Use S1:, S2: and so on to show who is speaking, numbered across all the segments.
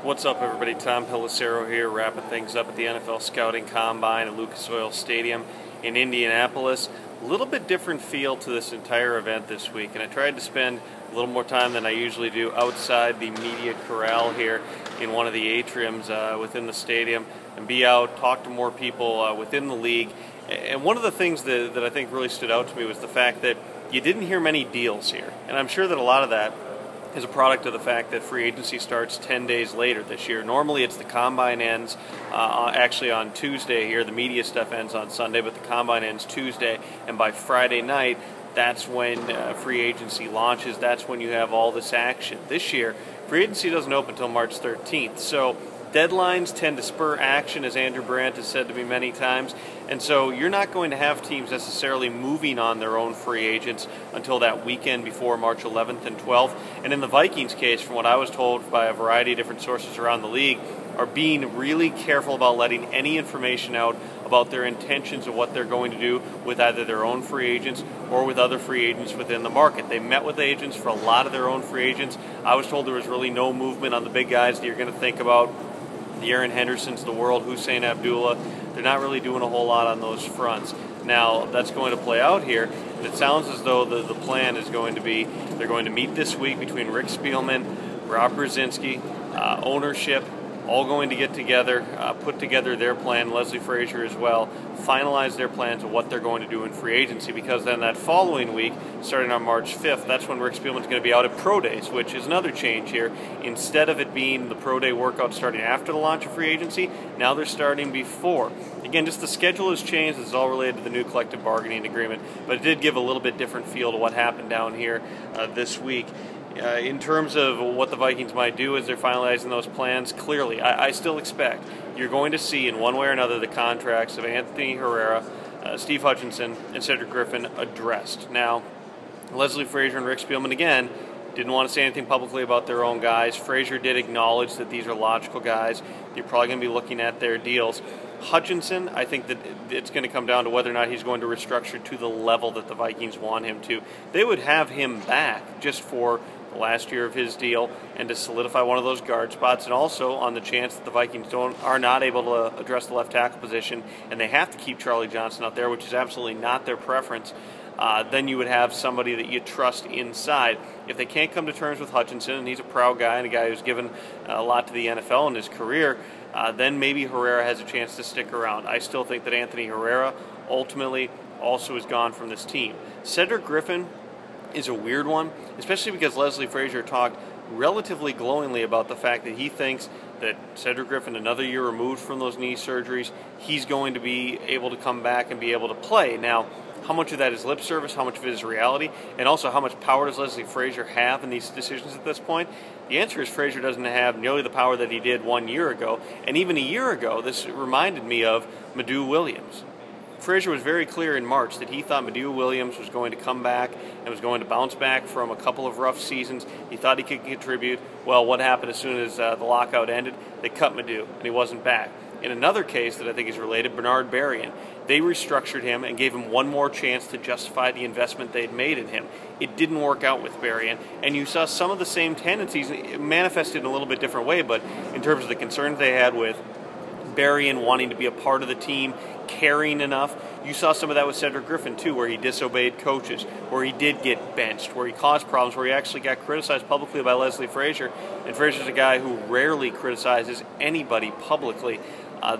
S1: What's up, everybody? Tom Pelissero here, wrapping things up at the NFL Scouting Combine at Lucas Oil Stadium in Indianapolis. A little bit different feel to this entire event this week, and I tried to spend a little more time than I usually do outside the media corral here in one of the atriums within the stadium and be out, talk to more people within the league. And one of the things that I think really stood out to me was the fact that you didn't hear many deals here, and I'm sure that a lot of that is a product of the fact that free agency starts 10 days later this year. Normally it's the combine ends actually on Tuesday here. The media stuff ends on Sunday, but the combine ends Tuesday, and by Friday night, that's when free agency launches. That's when you have all this action. This year, free agency doesn't open until March 13th, so deadlines tend to spur action, as Andrew Brandt has said to me many times, and so you're not going to have teams necessarily moving on their own free agents until that weekend before March 11th and 12th. And in the Vikings case, from what I was told by a variety of different sources around the league, are being really careful about letting any information out about their intentions of what they're going to do with either their own free agents or with other free agents within the market. They met with agents for a lot of their own free agents. I was told there was really no movement on the big guys that you're going to think about, the Aaron Hendersons of the world, Hussein Abdullah. They're not really doing a whole lot on those fronts. Now, that's going to play out here, and it sounds as though the plan is going to be they're going to meet this week between Rick Spielman, Rob Brzezinski, ownership, all going to get together, put together their plan, Leslie Frazier as well, finalize their plans of what they're going to do in free agency, because then that following week, starting on March 5th, that's when Rick Spielman's going to be out at Pro Days, which is another change here. Instead of it being the Pro Day workout starting after the launch of free agency, now they're starting before. Again, just the schedule has changed. It's all related to the new collective bargaining agreement, but it did give a little bit different feel to what happened down here this week. In terms of what the Vikings might do as they're finalizing those plans, clearly, I still expect you're going to see in one way or another the contracts of Anthony Herrera, Steve Hutchinson, and Cedric Griffin addressed. Now, Leslie Frazier and Rick Spielman, again, didn't want to say anything publicly about their own guys. Frazier did acknowledge that these are logical guys. You're probably going to be looking at their deals. Hutchinson, I think that it's going to come down to whether or not he's going to restructure to the level that the Vikings want him to. They would have him back just for the last year of his deal and to solidify one of those guard spots, and also on the chance that the Vikings are not able to address the left tackle position and they have to keep Charlie Johnson out there, which is absolutely not their preference. Then you would have somebody that you trust inside. If they can't come to terms with Hutchinson, and he's a proud guy and a guy who's given a lot to the NFL in his career, then maybe Herrera has a chance to stick around. I still think that Anthony Herrera ultimately also is gone from this team. Cedric Griffin is a weird one, especially because Leslie Frazier talked relatively glowingly about the fact that he thinks that Cedric Griffin, another year removed from those knee surgeries, he's going to be able to come back and be able to play. Now, how much of that is lip service, how much of it is reality, and also how much power does Leslie Frazier have in these decisions at this point? The answer is Frazier doesn't have nearly the power that he did 1 year ago, and even a year ago, this reminded me of Madu Williams. Frazier was very clear in March that he thought Madu Williams was going to come back and was going to bounce back from a couple of rough seasons. He thought he could contribute. Well, what happened as soon as the lockout ended? They cut Madu, and he wasn't back. In another case that I think is related, Bernard Berrien, they restructured him and gave him one more chance to justify the investment they'd made in him. It didn't work out with Berrien, and you saw some of the same tendencies manifested in a little bit different way, but in terms of the concerns they had with Berrien wanting to be a part of the team, caring enough. You saw some of that with Cedric Griffin too, where he disobeyed coaches, where he did get benched, where he caused problems, where he actually got criticized publicly by Leslie Frazier. And Frazier's a guy who rarely criticizes anybody publicly.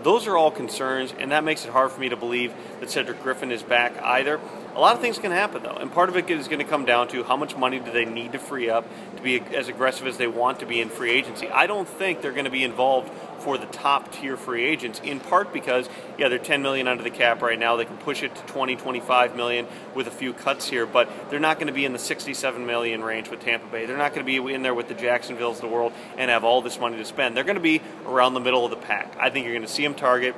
S1: Those are all concerns, and that makes it hard for me to believe that Cedric Griffin is back either. A lot of things can happen, though, and part of it is going to come down to how much money do they need to free up to be as aggressive as they want to be in free agency. I don't think they're going to be involved for the top-tier free agents, in part because, yeah, they're $10 million under the cap right now. They can push it to $20, $25 million with a few cuts here, but they're not going to be in the $67 million range with Tampa Bay. They're not going to be in there with the Jacksonvilles of the world and have all this money to spend. They're going to be around the middle of the pack. I think you're going to see them target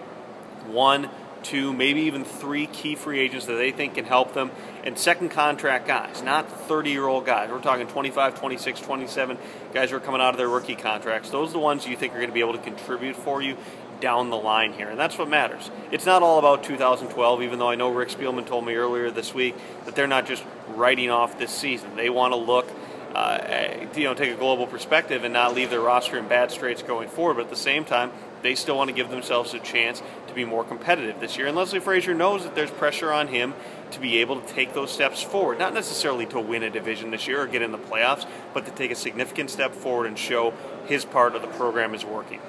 S1: 1, 2, maybe even 3 key free agents that they think can help them, and second contract guys, not 30-year-old guys. We're talking 25, 26, 27 guys who are coming out of their rookie contracts. Those are the ones you think are going to be able to contribute for you down the line here, and that's what matters. It's not all about 2012, even though I know Rick Spielman told me earlier this week that they're not just writing off this season. They want to look take a global perspective and not leave their roster in bad straits going forward. But at the same time, they still want to give themselves a chance to be more competitive this year. And Leslie Frazier knows that there's pressure on him to be able to take those steps forward, not necessarily to win a division this year or get in the playoffs, but to take a significant step forward and show his part of the program is working.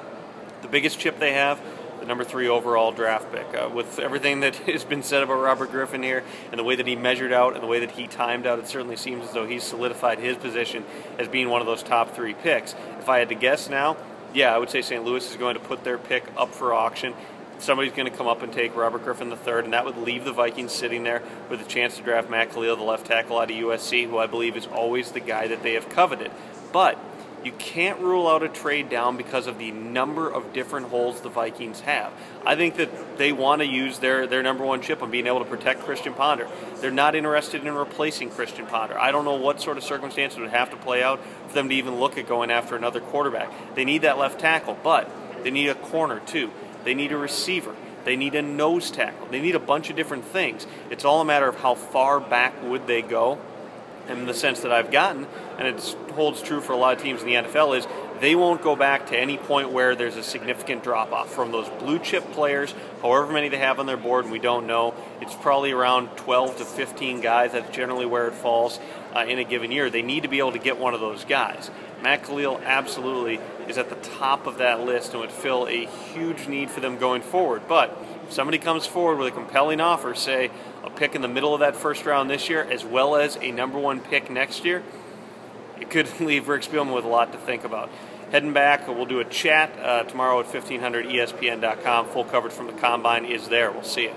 S1: The biggest chip they have, the number 3 overall draft pick. With everything that has been said about Robert Griffin here and the way that he measured out and the way that he timed out, it certainly seems as though he's solidified his position as being one of those top 3 picks. If I had to guess now, yeah, I would say St. Louis is going to put their pick up for auction. Somebody's going to come up and take Robert Griffin III, and that would leave the Vikings sitting there with a chance to draft Matt Khalil, the left tackle out of USC, who I believe is always the guy that they have coveted. But you can't rule out a trade down because of the number of different holes the Vikings have. I think that they want to use their number 1 chip on being able to protect Christian Ponder. They're not interested in replacing Christian Ponder. I don't know what sort of circumstances would have to play out for them to even look at going after another quarterback. They need that left tackle, but they need a corner too. They need a receiver. They need a nose tackle. They need a bunch of different things. It's all a matter of how far back would they go. And the sense that I've gotten, and it holds true for a lot of teams in the NFL, is they won't go back to any point where there's a significant drop-off from those blue-chip players, however many they have on their board, and we don't know. It's probably around 12 to 15 guys. That's generally where it falls in a given year. They need to be able to get one of those guys. Matt Khalil absolutely is at the top of that list and would fill a huge need for them going forward. But if somebody comes forward with a compelling offer, say a pick in the middle of that first round this year, as well as a number 1 pick next year, it could leave Rick Spielman with a lot to think about. Heading back, we'll do a chat tomorrow at 1500 ESPN.com. Full coverage from the Combine is there. We'll see you.